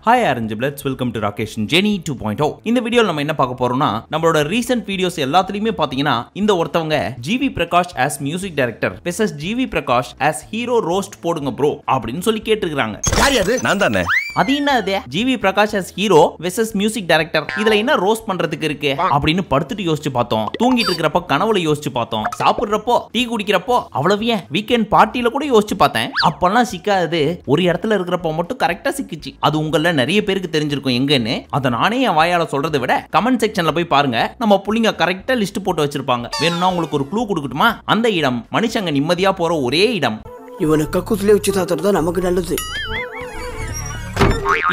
Hi Arrangeables, welcome to Rakesh and Jenny 2.0. இந்த வீடியோல நம்ம என்ன பார்க்க போறோம்னா நம்மளோட ரீசன்ட் வீடியோஸ் எல்லாத்துலயுமே பாத்தீங்கன்னா இந்த ஒருத்தவங்க GV Prakash as music director versus GV Prakash as hero roast போடுங்க ப்ரோ அப்படினு சொல்லி கேட்டிருக்காங்க. யார் அது? நான் தானே. அது என்னது? GV Prakash as hero versus music director. இதுல என்ன ரோஸ்ட் பண்றதுக்கு இருக்கு அப்படினு படுத்துட்டு யோசிச்சு பார்த்தோம். தூங்கிட்டு இருக்கறப்ப கனவுல யோசிச்சு பார்த்தோம். சாப்பிடுறப்போ டீ குடிக்கிறப்போ அவ்வளவுயே வீக்கெண்ட் பார்ட்டில கூட யோசிச்சு பார்த்தேன். அப்பெல்லாம் சிக்காது. ஒரு இடத்துல இருக்கிறப்ப மட்டும் கரெக்ட்டா சிக்கிச்சு. அது உங்கள நிறைய பேருக்கு தெரிஞ்சிருக்கும் எங்கன்னு. அத நானே என் வாயால சொல்றதை விட கமெண்ட் செக்ஷன்ல போய் பாருங்க. நம்ம புள்ளிங்க கரெக்ட்டா லிஸ்ட் போட்டு வச்சிருப்பாங்க. வேணும்னா உங்களுக்கு ஒரு க்ளூ கொடுக்கட்டுமா? அந்த இடம் மனுஷங்க நிம்மதியா போற ஒரே இடம். இவனை கக்குத்துலயே வச்சு தாத்துறது நமக்கு நல்லது.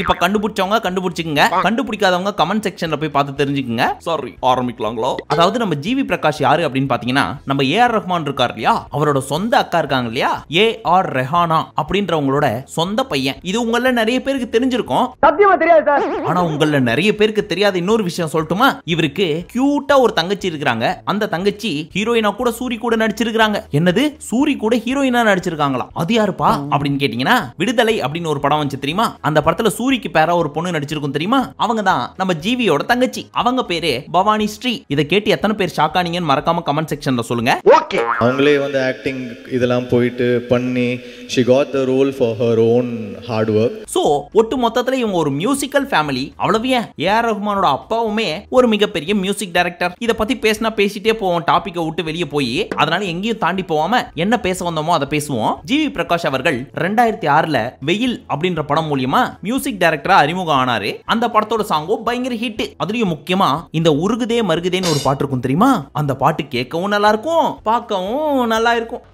இப்ப கண்டுபிடிச்சவங்க கண்டுபிடிச்சுக்கங்க, கண்டுபிடிக்காதவங்க கமெண்ட் செக்ஷன்ல போய் பார்த்து தெரிஞ்சுக்கங்க. சாரி, ஆரம்பிக்கலாங்களோ? அதாவது நம்ம ஜிவி பிரகாஷ் யாரு அப்படின்னு பாத்தீங்கன்னா நம்ம ஏஆர் ரஹ்மான் இருக்கார் இல்லையா, அவரோட சொந்த அக்கா இருக்காங்க இல்லையா, ஏஆர் ரெஹானா அப்படின்றவங்களோட சொந்த பையன். இது உங்கள நிறைய பேருக்கு தெரிஞ்சிருக்கும். சத்தியமா தெரியாது சார். ஆனா உங்கள நிறைய பேருக்கு தெரியாத இன்னொரு விஷயம் சொல்லட்டுமா? இவருக்கு கியூட்டா ஒரு தங்கச்சி இருக்காங்க. அந்த தங்கச்சி ஹீரோயினா கூட சூரி கூட நடிச்சிருக்காங்க. என்னது, சூரி கூட ஹீரோயினா நடிச்சிருக்காங்களா? அது யாருப்பா அப்படின்னு கேட்டீங்கன்னா விடுதலை அப்படின்னு ஒரு படம் வந்து தெரியுமா? அந்த படத்துல சூரிக்கு பேரா ஒரு பொண்ணு நடிச்சிருக்கும் தெரியுமா? அவங்க தான் நம்ம ஜிவியோட தங்கச்சி. அவங்க பேரு பவானி ஸ்ரீ. இத கேட்டு எத்தனை பேர் ஷாக் ஆனீங்கன்னு மறக்காம கமெண்ட் செக்ஷன்ல சொல்லுங்க. ஓகே. அவங்களே வந்து ஆக்டிங் இதெல்லாம் போயிட்டு பண்ணி she got the role for her own hard work. So ஒட்டு மொத்தத்துல இவங்க ஒரு மியூசிக்கல் ஃபேமிலி. அவ்வளவுயே ஏஆர் ரஹ்மானோட அப்பாவுமே ஒரு மிகப்பெரிய மியூசிக் டைரக்டர். இத பத்தி பேசினா பேசிட்டே போவோம், டாபிக்கை விட்டு வெளியே போய். அதனால எங்கேயும் தாண்டி போகாம என்ன பேச வந்தோமோ அதை பேசுவோம். ஜிவி பிரகாஷ் அவர்கள் 2006ல வெயில் அப்படின்ற படம் மூலமா மியூசிக் டைரக்டரா அறிமுகம் ஆனாரு. அந்த படத்தோட சாங்கும் பயங்கர ஹிட். அதுலயும் முக்கியமா இந்த உருகுதே மருகுதேன்னு ஒரு பாட்டு இருக்கும் தெரியுமா? அந்த பாட்டு கேட்கவும் நல்லா இருக்கும், பார்க்கவும் நல்லா இருக்கும்.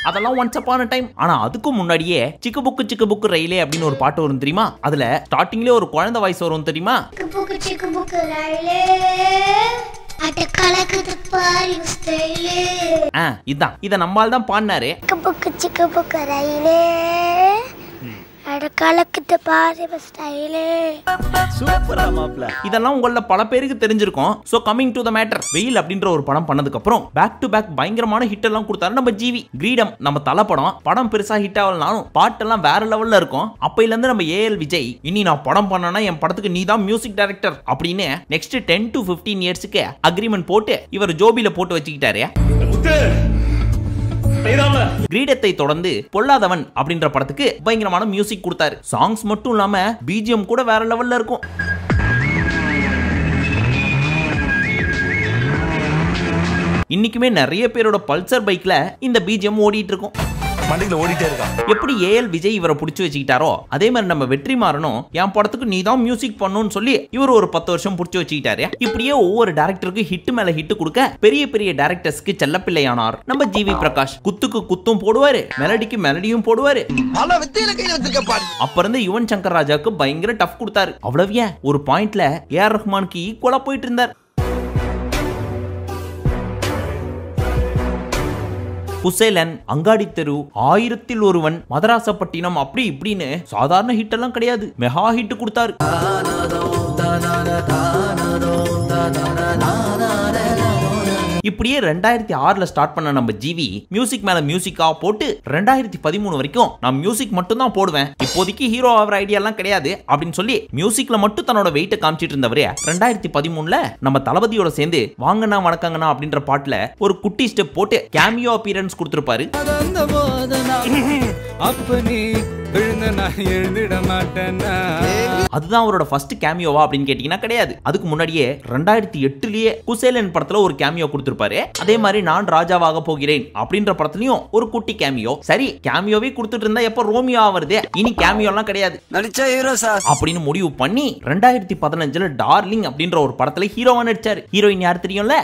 அதெல்லாம் ஒன்ஸ் அப்பான் டைம். ஆனா அதுக்கு முன்னாடியே சிக்கு புக்கு ரயிலே அப்படின்னு ஒரு பாட்டு வரும் தெரியுமா? அதுல ஸ்டார்டிங்ல ஒரு குழந்தை வாய்ஸ் வரும் தெரியுமா? சிக்கு புக்கு ரயிலே அட கலக்குது பாரு ஸ்டைலே. இதான் இத நம்மால் தான் பாடினாரு. சிக்கு புக்கு ரயிலே அட கலக்குது பாரு ஸ்டைலே. சூப்பரா மாப்ள. இதெல்லாம் உங்கள பல பேருக்கு தெரிஞ்சிருக்கும். So coming to the matter. வெயில் அப்படின்ற ஒரு படம் பண்ணதுக்கு அப்புறம் பேக் டு பேக் பயங்கரமான ஹிட் எல்லாம் கொடுத்தாரு நம்ம ஜிவி. கிரீடம் நம்ம தல படம் பெருசா ஹிட் ஆகலனாலும் பாட்டெல்லாம் வேற லெவல்ல இருக்கும். அப்பையில இருந்து நம்ம ஏஎல் விஜய் இனி நான் படம் பண்ணனா என் படத்துக்கு நீ தான் மியூசிக் டைரக்டர் அப்படின்னு நெக்ஸ்ட் 10 to 15 இயர்ஸ்க்கு அக்ரிமெண்ட் போட்டு இவர் ஜோபில போட்டு வச்சுக்கிட்டாரு. கிரீடத்தை தொடர்ந்து பொல்லாதவன் அப்படின்ற படத்துக்கு பயங்கரமான மியூசிக் கொடுத்தாரு. சாங்ஸ் மட்டும் இல்லாம பிஜிஎம் கூட வேற லெவல்ல இருக்கும். இன்னைக்குமே நிறைய பேரோட பல்சர் பைக்ல இந்த பிஜிஎம் ஓடிட்டு இருக்கும். மண்டையில ஓடிட்டே இருக்கான். எப்படி ஏஎல் விஜய் இவரை பிடிச்சி வச்சுக்கிட்டாரோ அதே மாதிரி நம்ம வெற்றிமாறனும் என் படத்துக்கு நீ தான் மியூசிக் பண்ணணும்னு சொல்லி இவர் ஒரு 10 வருஷம் பிடிச்சி வச்சுக்கிட்டாரு. இப்படியே ஒவ்வொரு டைரக்டருக்கு ஹிட் மேல ஹிட் கொடுக்க பெரிய பெரிய டைரக்டர்ஸ்க்கு செல்லப்பிள்ளையானார் நம்ம ஜிவி பிரகாஷ். குத்துக்கு குத்தும் போடுவாரு, மெலடிக்கு மெலடியும் போடுவாரு. பல வித்தையில கையில வச்சிருக்க பாரு. அப்ப இருந்து யுவன் சங்கர் ராஜாக்கு பயங்கர டஃப் கொடுத்தாரு. அவ்வளவுயே ஒரு பாயிண்ட்ல ஏஆர் ரஹ்மானுக்கு ஈக்குவலா போயிட்டு இருந்தார். குசேலன், அங்காடி தெரு, 1000ல் ஒருவன், மதராசப்பட்டினம் அப்படி இப்படின்னு சாதாரண ஹிட் எல்லாம் கிடையாது, மெகா ஹிட் கொடுத்தாரு. இப்படியே 2006ல ஸ்டார்ட் பண்ண நம்ம ஜிவி மியூசிக் மேல மியூசிக்கா போட்டு 2013 வரைக்கும் நான் மியூசிக் மட்டும் தான் போடுவேன், இப்போதைக்கு ஹீரோ ஆகிற ஐடியா எல்லாம் கிடையாது அப்படின்னு சொல்லி மியூசிக்ல மட்டும் தன்னோட வெயிட்டை காமிச்சிட்டு இருந்தவரே 2013ல நம்ம தளபதியோட சேர்ந்து வாங்கண்ணா வணக்கங்கண்ணா அப்படின்ற பாட்டுல ஒரு குட்டி ஸ்டெப் போட்டு கேமியோ அப்பியரன்ஸ் கொடுத்திருப்பாரு. அதுதான் அவரோட ஃபர்ஸ்ட் கேமியோவா அப்படின்னு கேட்டீங்கன்னா கிடையாது. அதுக்கு முன்னாடியே 2008லயே குசேலன் படத்துல ஒரு கேமியோ கொடுத்திருப்பாரு. அதே மாதிரி நான் ராஜாவாக போகிறேன் அப்படின்ற படத்துலயும் ஒரு குட்டி கேமியோ. சரி, கேமியோவே கொடுத்துட்டு இருந்தா எப்ப ரோமியோ ஆவறது, இனி கேமியோ எல்லாம் கிடையாது நடிச்சா ஹீரோ சார் அப்படின்னு முடிவு பண்ணி 2015ல டார்லிங் அப்படின்ற ஒரு படத்துல ஹீரோவா நடிச்சாரு. ஹீரோயின் யார் தெரியும்ல?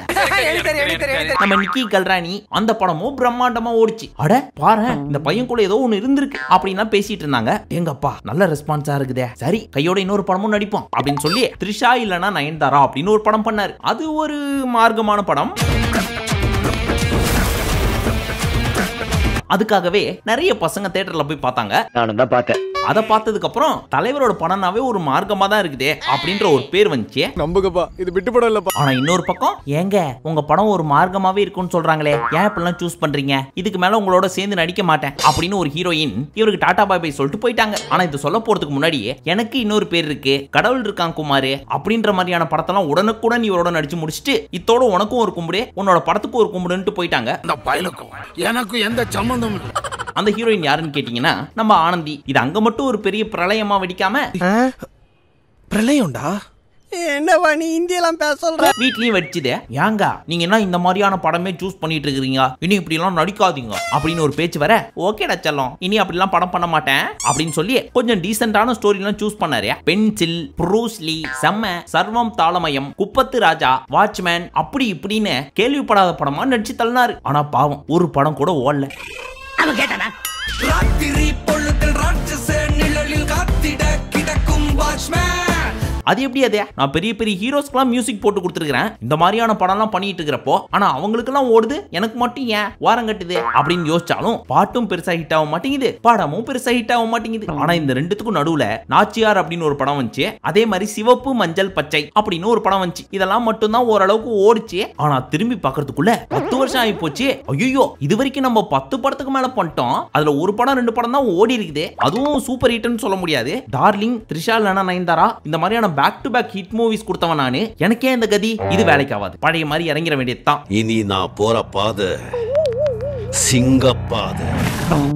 நம்ம நிக்கி கல்ராணி. அந்த படமும் பிரம்மாண்டமா ஓடிச்சு. அட பாரு, இந்த பையன் கூட ஏதோ ஒன்னு இருந்திருக்கு அப்படின்னா பேசிட்டு இருந்தாங்க. எங்கப்பா நல்ல ரெஸ்பான்ஸா இருக்குதே, சரி கையோட இன்னொரு படமும் நடிப்போம் அப்படின்னு சொல்லி த்ரிஷா இல்லனா நயன்தாரா அப்படின்னு ஒரு படம் பண்ணாரு. அது ஒரு மார்க்கமான படம். அதுக்காகவே நிறைய பசங்க தியேட்டர்ல போய் பார்த்தாங்க. நானும் தான் பார்த்தேன். அதை பார்த்ததுக்கு அப்புறம் தலைவரோட படம்னாவே ஒரு மார்க்கமா தான் இருக்குது அப்படின்ற ஒரு பேர் வந்துச்சு. நம்புங்கப்பா, இது விட்டு படம் இல்லப்பா. ஆனா இன்னொரு பக்கம் ஏங்க உங்க படம் ஒரு மார்க்கமாவே இருக்குன்னு சொல்றாங்களே, ஏன் இப்பெல்லாம் சூஸ் பண்றீங்க, இதுக்கு மேல உங்களோட சேர்ந்து நடிக்க மாட்டேன் அப்படின்னு ஒரு ஹீரோயின் இவருக்கு டாடா பாய் பாய் சொல்லிட்டு போயிட்டாங்க. ஆனா இது சொல்ல போறதுக்கு முன்னாடி எனக்கு இன்னொரு பேர் இருக்கு, கடவுள் இருக்கான் குமார் அப்படின்ற மாதிரியான படத்தெல்லாம் உடனுக்குடன் இவரோட நடிச்சு முடிச்சுட்டு இத்தோட உனக்கும் ஒரு கும்பிடு உன்னோட படத்துக்கு ஒரு கும்பிடுன்னு போயிட்டாங்க. எனக்கு எந்த சம்பந்தம் இல்லை. அந்த ஹீரோயின் யாருன்னு கேட்டீங்கன்னா நம்ம ஆனந்தி. இது அங்க மட்டும் ஒரு பெரிய பிரளயமா வெடிக்காம பிரளயம்டா என்னவா நீ இந்தியெல்லாம் பேச சொல்ற? வீட்லயும் வெடிச்சுதே. ஏங்க நீங்க என்ன இந்த மாதிரியான படமே சூஸ் பண்ணிட்டு இருக்கீங்க, இனி இப்படி எல்லாம் நடிக்காதீங்க அப்படின்னு ஒரு பேச்சு வர, ஓகேடா செல்லம் இனி அப்படி எல்லாம் படம் பண்ண மாட்டேன் அப்படின்னு சொல்லி கொஞ்சம் டீசென்டான ஸ்டோரி எல்லாம் சூஸ் பண்ணாரு. பென்சில், ப்ரூஸ்லி, செம்ம, சர்வம் தாளமயம், குப்பத்து ராஜா, வாட்ச்மேன் அப்படி இப்படின்னு கேள்விப்படாத படமா நடிச்சு தள்ளினாரு. ஆனா பாவம் ஒரு படம் கூட ஓடல. அது எப்படி அதே நான் பெரிய பெரிய ஹீரோஸ்க்குலாம் மியூசிக் போட்டு கொடுத்துருக்கேன், இந்த மாதிரியான படம்லாம் பண்ணிட்டு இருக்கிறப்போ ஆனா அவங்களுக்கெல்லாம் ஓடுது, எனக்கு மட்டும் ஏன் வாரம் கட்டுது அப்படின்னு யோசிச்சாலும் பாட்டும் பெருசா ஹிட் ஆக மாட்டேங்குது, படமும் பெருசா ஹிட் ஆக மாட்டேங்குது. ஆனா இந்த ரெண்டுத்துக்கும் நடுவுல நாச்சியார் அப்படின்னு ஒரு படம் வந்துச்சு, அதே மாதிரி சிவப்பு மஞ்சள் பச்சை அப்படின்னு ஒரு படம் வந்துச்சு. இதெல்லாம் மட்டும் தான் ஓரளவுக்கு ஓடிச்சு. ஆனா திரும்பி பாக்குறதுக்குள்ள 10 வருஷம் ஆகி போச்சு. ஐயோ இது வரைக்கும் நம்ம 10 படத்துக்கு மேல பண்ணிட்டோம், அதுல ஒரு படம் 2 படம் தான் ஓடி இருக்குது, அதுவும் சூப்பர் ஹிட்னு சொல்ல முடியாது. டார்லிங், த்ரிஷா இல்லனா நயன்தாரா இந்த மாதிரியான back to back hit movies கொடுத்தவன் நானு, எனக்கே இந்த கதி, இது வேலைக்கு ஆகாது, பழைய மாதிரி இறங்கிட வேண்டியதுதான். இனி நான் போற பாதை சிங்கப்பாதை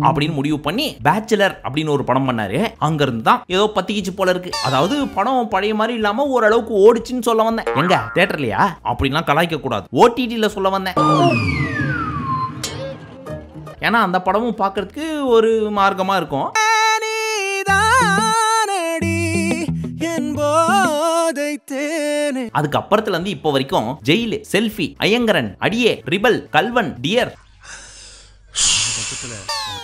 அப்படின்னு முடிவு பண்ணி பேச்சுலர் அப்படின்னு ஒரு படம் பண்ணாரு. அங்க இருந்து தான் ஏதோ பத்திக்கிச்சு போல இருக்கு. அதாவது படம் பழைய மாதிரி இல்லாம ஓரளவுக்கு ஓடிச்சுன்னு சொல்ல வந்தேன். எங்க தியேட்டர்லயா அப்படின்லாம் கலாய்க்க கூடாது, ஓடிடில சொல்ல வந்தேன். ஏன்னா அந்த படமும் பார்க்கிறதுக்கு ஒரு மார்க்கமா இருக்கும். அதுக்கு அப்புறத்துல இருந்து இப்போ வரைக்கும் ஜெயிலு, செல்ஃபி, ஐயங்கரன், அடியே, ரிபல், கல்வன், டியர்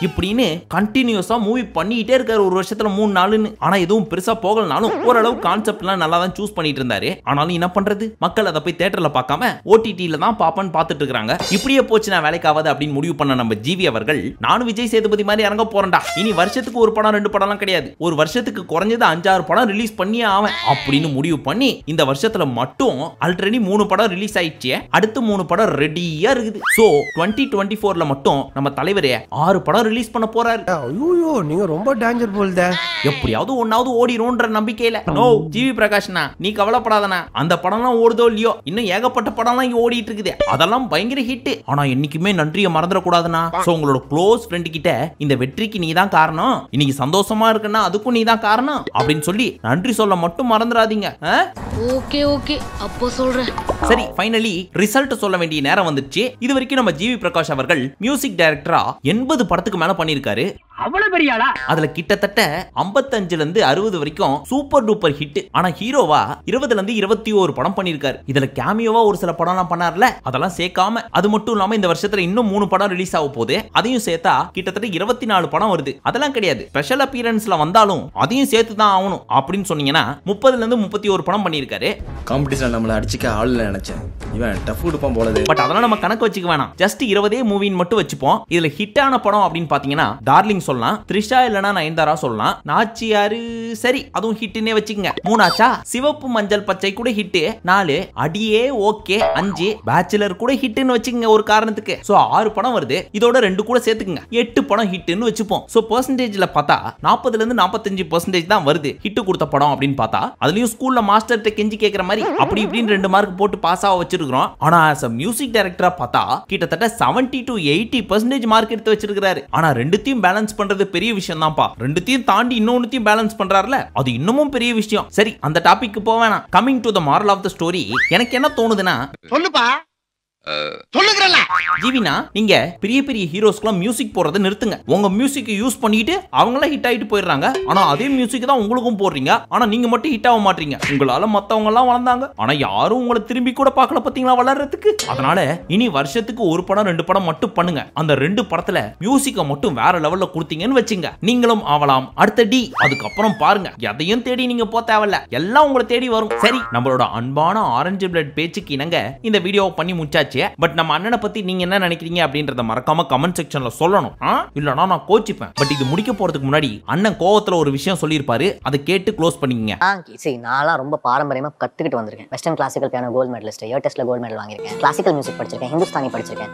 இப்படின்னு கண்டினியூஸா மூவி பண்ணிட்டே இருக்காரு ஒரு வருஷத்துல 3 நாளுன்னு. ஆனா எதுவும் பெருசா போகலனாலும் ஓரளவு கான்செப்ட்லாம் நல்லா தான் சூஸ் பண்ணிட்டு இருந்தாரு. ஆனாலும் என்ன பண்றது, மக்கள் அதை போய் தியேட்டர்ல பார்க்காம ஓடிடில தான் பாப்பன்னு பார்த்துட்டு இருக்காங்க. இப்படியே போச்சு நான் வேலைக்காவது அப்படின்னு முடிவு பண்ண நம்ம ஜிவி அவர்கள், நானும் விஜய் சேதுபதி மாதிரி இறங்க போறேன்டா, இனி வருஷத்துக்கு ஒரு படம் 2 படம்லாம் கிடையாது, ஒரு வருஷத்துக்கு குறைஞ்சது 5-6 படம் ரிலீஸ் பண்ணியே ஆவேன் அப்படின்னு முடிவு பண்ணி இந்த வருஷத்துல மட்டும் ஆல்ரெடி 3 படம் ரிலீஸ் ஆயிடுச்சு, அடுத்து 3 படம் ரெடியா இருக்குது. சோ 2024ல மட்டும் நம்ம தலைவரே 6 படம் ரிலீஸ் பண்ண போறாரு. ஐயோ நீங்க ரொம்ப டேஞ்சர் போல்தே. எப்படியாவது ஒன்னாவது ஓடிரோன்ற நம்பிக்கையில. நோ ஜிவி பிரகாஷ்னா நீ கவலைப்படாதனா, அந்த படம்லாம் ஓடுதோ இல்லையோ இன்னும் ஏகப்பட்ட படம்லாம் இங்க ஓடிட்டு இருக்குது, அதெல்லாம் பயங்கர ஹிட். ஆனா என்னைக்குமே நன்றியை மறந்துட கூடாதுனா. சோ உங்களோட க்ளோஸ் ஃப்ரெண்ட் கிட்ட இந்த வெற்றிக்கு நீ தான் காரணம், இன்னைக்கு சந்தோஷமா இருக்குன்னா அதுக்கும் நீ தான் காரணம் அப்படின்னு சொல்லி நன்றி சொல்ல மட்டும் மறந்துடாதீங்க. ஓகே ஓகே அப்போ சொல்றேன். சரி ஃபைனலி ரிசல்ட் சொல்ல வேண்டிய நேரம் வந்துச்சு. இது வரைக்கும் நம்ம ஜிவி பிரகாஷ் அவர்கள் மியூசிக் டைரக்டரா 80 படத்துக்கு மேல பண்ணிருக்காரு. அவ்வளவு பெரிய ஆளா? அதுல கிட்டத்தட்ட 55ல இருந்து 60 வரைக்கும் சூப்பர் டூப்பர் ஹிட். ஆனா ஹீரோவா 20ல இருந்து 21 படம் பண்ணிருக்காரு. இதுல கேமியோவா ஒரு சில படம் எல்லாம் பண்ணார்ல, அதெல்லாம் சேர்க்காம அது மட்டும் இல்லாம இந்த வருஷத்துல இன்னும் 3 படம் ரிலீஸ் ஆக போகுது, அதையும் சேர்த்தா கிட்டத்தட்ட 24 படம் வருது. அதெல்லாம் கிடையாது ஸ்பெஷல் அப்பியரன்ஸ்ல வந்தாலும் அதையும் சேர்த்து தான் ஆகணும் அப்படின்னு சொன்னீங்கன்னா 30ல இருந்து 31 படம் பண்ணிருக்காரு. காம்படிஷன் நம்மள அடிச்சுக்க ஆள் இல்ல நினைச்சேன், இவன் டஃப் கொடுப்பான் போலது. பட் அதெல்லாம் நம்ம கணக்கு வச்சுக்க வேணாம், ஜஸ்ட் 20 மூவின்னு மட்டும் வச்சுப்போம். இதுல ஹிட்டான படம் அப்படின்னு பாத்தீங்கன்னா டார்லிங் சொல்லலாம், த்ரிஷா இல்லனா நயன்தாரா சொல்லலாம், நாச்சியாரு சரி அதுவும் ஹிட்னே வச்சுக்கங்க. 3 சிவப்பு மஞ்சள் பச்சை கூட ஹிட், 4 அடியே ஓகே, 5 பேச்சுலர் கூட ஹிட்னு வச்சுக்கங்க ஒரு காரணத்துக்கு. சோ 6 படம் வருது, இதோட 2 கூட சேர்த்துக்கங்க, 8 படம் ஹிட்னு வச்சுப்போம். சோ பெர்சன்டேஜ்ல பார்த்தா 40ல இருந்து 45% தான் வருது ஹிட் கொடுத்த படம் அப்படின்னு பார்த்தா. அதுலயும் ஸ்கூல்ல மாஸ்டர்ட்ட கெஞ்சி கேக்குற மாதிரி அப்படி இப்படின்னு 2 மார்க் போட்டு பாஸ் ஆக வச்சிருக்கிறோம். ஆனா as a மியூசிக் டைரக்டரா பார்த்தா கிட்டத்தட்ட 70 to 80% மார்க் எடுத்து வச்சிருக்காரு. ஆனா ரெண்டுத்தையும் பேலன்ஸ் பண்றது பெரிய விஷயம் தான்ப்பா. ரெண்டுத்தையும் தாண்டி இன்னொன்னுத்தையும் பேலன்ஸ் பண்றாருல, அது இன்னமும் பெரிய விஷயம். சரி அந்த டாபிக் போவேனா, coming to the moral of the story. எனக்கு என்ன தோணுதுன்னா, சொல்லுப்பா சொல்லுங்கறல ஜீவினா நீங்க பெரிய பெரிய ஹீரோஸ்க்குலாம் மியூசிக் போடுறத நிறுத்துங்க. உங்க மியூசிக் யூஸ் பண்ணிட்டு அவங்கள ஹிட் ஆயிட்டு போயிடுறாங்க, ஆனா அதே மியூசிக் தான் உங்களுக்கும் போடுறீங்க, ஆனா நீங்க மட்டும் ஹிட் ஆக மாட்டீங்க. உங்களால மத்தவங்க எல்லாம் வளர்ந்தாங்க, ஆனா யாரும் உங்களை திரும்பி கூட பார்க்கல பாத்தீங்களா வளர்றதுக்கு. அதனால இனி வருஷத்துக்கு 1 படம் 2 படம் மட்டும் பண்ணுங்க. அந்த 2 படத்துல மியூசிக்கை மட்டும் வேற லெவல்ல கொடுத்தீங்கன்னு வச்சுங்க, நீங்களும் ஆவலாம். அடுத்த டி அதுக்கப்புறம் பாருங்க, எதையும் தேடி நீங்க போ தேவையில்ல, எல்லாம் உங்களை தேடி வரும். சரி நம்மளோட அன்பான ஆரஞ்சு பிளட் பேச்சுக்கு இணங்க இந்த வீடியோவை பண்ணி முடிச்சாச்சு. சொல்லியாச்சு. பட் நம்ம அண்ணனை பத்தி நீங்க என்ன நினைக்கிறீங்க அப்படின்றத மறக்காம கமெண்ட் செக்ஷன்ல சொல்லணும். இல்லனா நான் கோச்சிப்பேன். பட் இது முடிக்க போறதுக்கு முன்னாடி அண்ணன் கோவத்துல ஒரு விஷயம் சொல்லியிருப்பாரு, அதை கேட்டு க்ளோஸ் பண்ணிக்கங்க. நான்லாம் ரொம்ப பாரம்பரியமா கத்துக்கிட்டு வந்திருக்கேன். Western classical piano gold medallist, year டெஸ்ட்ல கோல்ட் மெடல் வாங்கியிருக்கேன். கிளாசிக்கல் மியூசிக் படிச்சிருக்கேன், ஹிந்துஸ்தானி படிச்சிருக்கேன்.